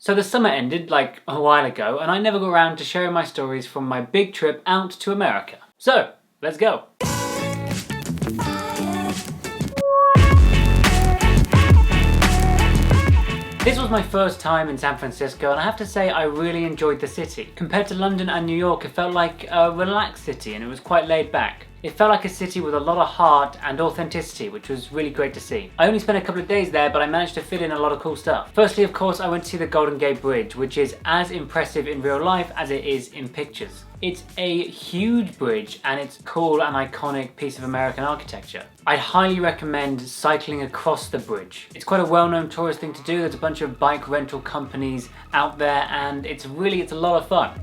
So the summer ended like a while ago and I never got around to sharing my stories from my big trip out to America. So, let's go! This was my first time in San Francisco and I have to say I really enjoyed the city. Compared to London and New York, it felt like a relaxed city and it was quite laid back. It felt like a city with a lot of heart and authenticity, which was really great to see. I only spent a couple of days there, but I managed to fit in a lot of cool stuff. Firstly, of course, I went to see the Golden Gate Bridge, which is as impressive in real life as it is in pictures. It's a huge bridge and it's a cool and iconic piece of American architecture. I'd highly recommend cycling across the bridge. It's quite a well-known tourist thing to do. There's a bunch of bike rental companies out there and it's a lot of fun.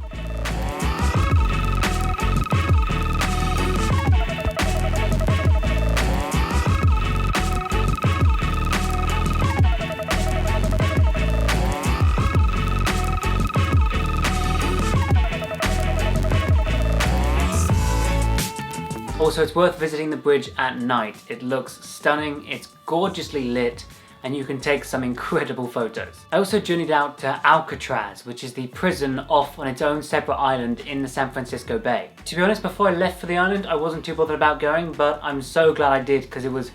Also, it's worth visiting the bridge at night. It looks stunning, it's gorgeously lit, and you can take some incredible photos. I also journeyed out to Alcatraz, which is the prison off on its own separate island in the San Francisco Bay. To be honest, before I left for the island, I wasn't too bothered about going, but I'm so glad I did because it was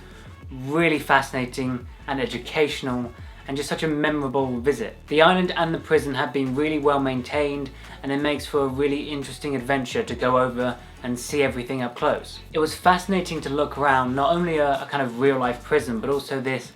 really fascinating and educational and just such a memorable visit. The island and the prison have been really well maintained and it makes for a really interesting adventure to go over and see everything up close. It was fascinating to look around not only a kind of real life prison but also this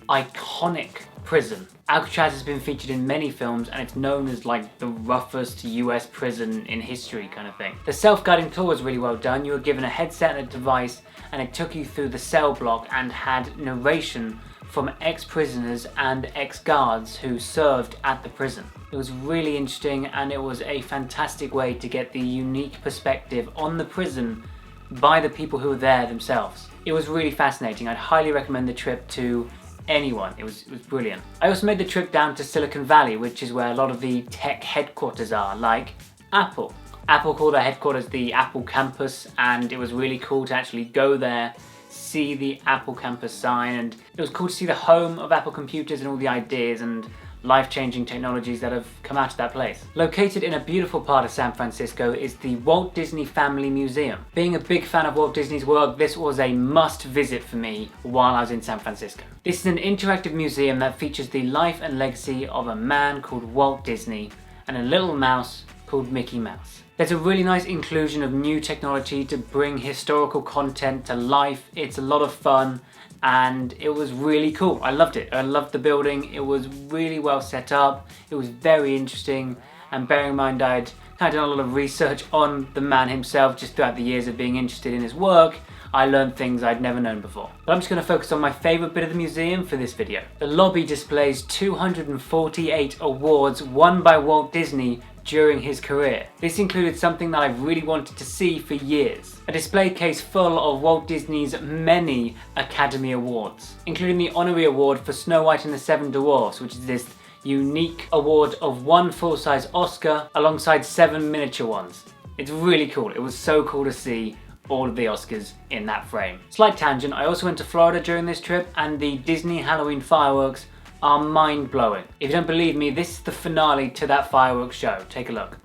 iconic prison. Alcatraz has been featured in many films and it's known as like the roughest US prison in history kind of thing. The self-guiding tour was really well done. You were given a headset and a device and it took you through the cell block and had narration from ex-prisoners and ex-guards who served at the prison. It was really interesting and it was a fantastic way to get the unique perspective on the prison by the people who were there themselves. It was really fascinating. I'd highly recommend the trip to anyone. It was brilliant. I also made the trip down to Silicon Valley, which is where a lot of the tech headquarters are, like Apple. Apple called their headquarters the Apple campus and it was really cool to actually go there, see the Apple campus sign, and it was cool to see the home of Apple computers and all the ideas and life-changing technologies that have come out of that place. Located in a beautiful part of San Francisco is the Walt Disney Family Museum. Being a big fan of Walt Disney's work, this was a must visit for me while I was in San Francisco. This is an interactive museum that features the life and legacy of a man called Walt Disney and a little mouse called Mickey Mouse. There's a really nice inclusion of new technology to bring historical content to life. It's a lot of fun and it was really cool. I loved it. I loved the building. It was really well set up. It was very interesting, and bearing in mind I'd kind of done a lot of research on the man himself just throughout the years of being interested in his work, I learned things I'd never known before. But I'm just going to focus on my favourite bit of the museum for this video. The lobby displays 248 awards won by Walt Disney during his career. This included something that I've really wanted to see for years. A display case full of Walt Disney's many Academy Awards, including the Honorary Award for Snow White and the Seven Dwarfs, which is this unique award of one full-size Oscar alongside 7 miniature ones. It's really cool. It was so cool to see all of the Oscars in that frame. Slight tangent, I also went to Florida during this trip and the Disney Halloween fireworks are mind-blowing. If you don't believe me, this is the finale to that fireworks show. Take a look.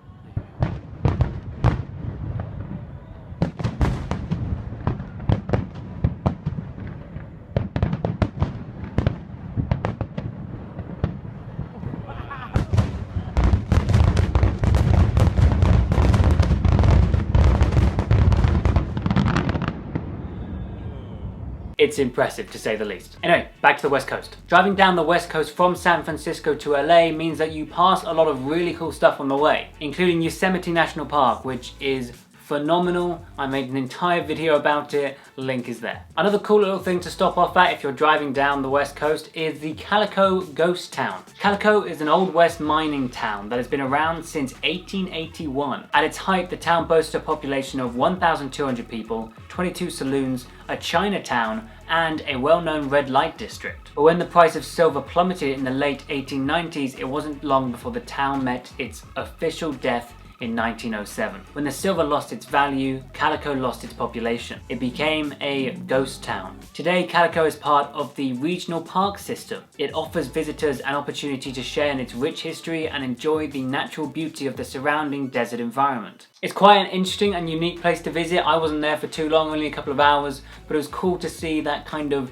It's impressive, to say the least. Anyway, back to the West Coast. Driving down the West Coast from San Francisco to LA means that you pass a lot of really cool stuff on the way, including Yosemite National Park, which is phenomenal. I made an entire video about it, link is there. Another cool little thing to stop off at if you're driving down the West Coast is the Calico Ghost Town. Calico is an Old West mining town that has been around since 1881. At its height, the town boasts a population of 1,200 people, 22 saloons, a Chinatown, and a well-known red light district. But when the price of silver plummeted in the late 1890s, it wasn't long before the town met its official death in 1907. When the silver lost its value, Calico lost its population. It became a ghost town. Today, Calico is part of the regional park system. It offers visitors an opportunity to share in its rich history and enjoy the natural beauty of the surrounding desert environment. It's quite an interesting and unique place to visit. I wasn't there for too long, only a couple of hours, but it was cool to see that kind of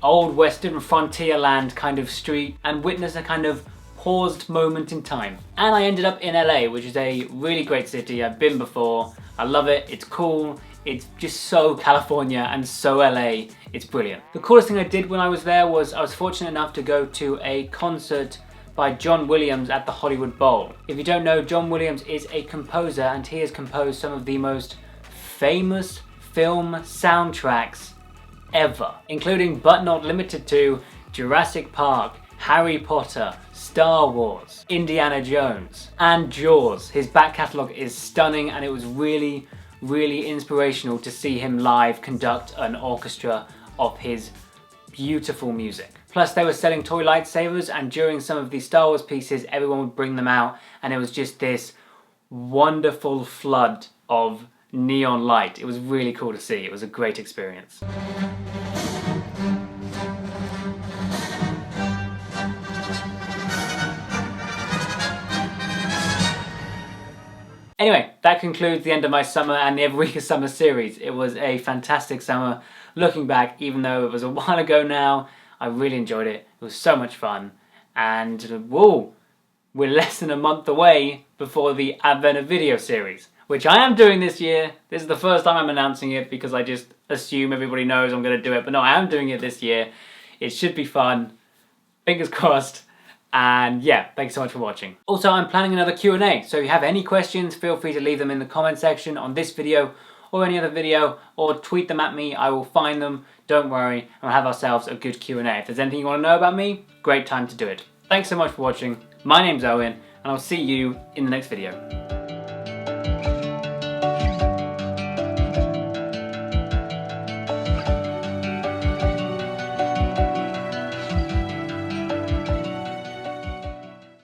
old western frontier land kind of street and witness a kind of paused moment in time. And I ended up in LA, which is a really great city. I've been before. I love it. It's cool. It's just so California and so LA. It's brilliant. The coolest thing I did when I was there was I was fortunate enough to go to a concert by John Williams at the Hollywood Bowl. If you don't know, John Williams is a composer and he has composed some of the most famous film soundtracks ever, including but not limited to Jurassic Park, Harry Potter, Star Wars, Indiana Jones, and Jaws. His back catalogue is stunning and it was really, really inspirational to see him live conduct an orchestra of his beautiful music. Plus they were selling toy lightsabers, and during some of the Star Wars pieces everyone would bring them out and it was just this wonderful flood of neon light. It was really cool to see. It was a great experience. Anyway, that concludes the end of my summer and the Every Week of Summer series. It was a fantastic summer. Looking back, even though it was a while ago now, I really enjoyed it. It was so much fun. And whoa, we're less than a month away before the Advent of Video series, which I am doing this year. This is the first time I'm announcing it because I just assume everybody knows I'm going to do it. But no, I am doing it this year. It should be fun. Fingers crossed. And yeah, thanks so much for watching. Also, I'm planning another Q&A, so if you have any questions, feel free to leave them in the comment section on this video or any other video, or tweet them at me. I will find them. Don't worry, and we'll have ourselves a good Q&A. If there's anything you want to know about me, great time to do it. Thanks so much for watching. My name's Owen, and I'll see you in the next video.